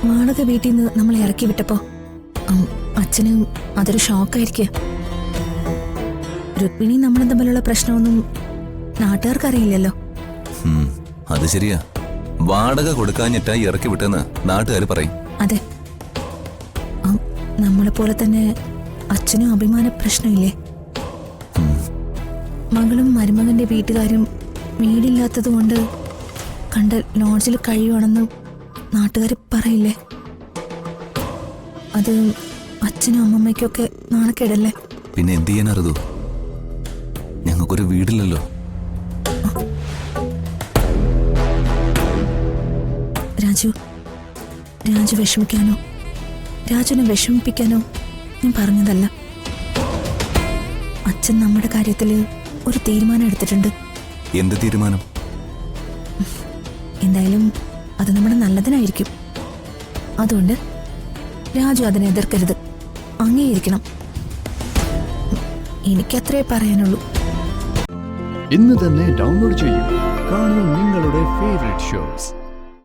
വാടക വീട്ടിൽ നിന്ന് നമ്മളെ ഇറക്കി വിട്ടപ്പോ അച്ഛന് അതൊരു ഷോക്കായിരിക്കുക. രുക്മിണി നമ്മളും തമ്മിലുള്ള പ്രശ്നമൊന്നും നാട്ടുകാർക്ക് അറിയില്ലല്ലോ. അത് ശരിയാ. വാടക കൊടുക്കാഞ്ഞിട്ടാ ഇറക്കി വിട്ടെന്ന് നാട്ടുകാർ പറയും. അതെ, നമ്മളെ പോലെ തന്നെ അച്ഛനും അഭിമാന പ്രശ്നമില്ലേ? മകളും മരുമകന്റെ വീട്ടുകാരും വീടില്ലാത്തത് കൊണ്ട് കണ്ട ലോഡ്ജിൽ കഴിയുവാണെന്ന് നാട്ടുകാർ പറയില്ലേ? അത് അച്ഛനും അമ്മമ്മയ്ക്കൊക്കെ നാണക്കേടല്ലേ? പിന്നെ എന്ത് ചെയ്യാനറിയൂ, ഞങ്ങൾക്കൊരു വീടില്ലല്ലോ. രാജു വിഷമിക്കാനോ രാജുവിനെ വിഷമിപ്പിക്കാനോ ഞാൻ പറഞ്ഞതല്ല. അച്ഛൻ നമ്മുടെ കാര്യത്തില് ഒരു തീരുമാനം എടുത്തിട്ടുണ്ട്. എന്ത് തീരുമാനം? എന്തായാലും അത് നമ്മുടെ നല്ലതിനായിരിക്കും. അതുകൊണ്ട് രാജു അതിനെ എതിർക്കരുത്, അംഗീകരിക്കണം. എനിക്കത്രേ പറയാനുള്ളൂ. ഇന്ന് തന്നെ ഡൗൺലോഡ് ചെയ്യൂ. കാണൂ നിങ്ങളുടെ ഫേവറേറ്റ് ഷോസ്.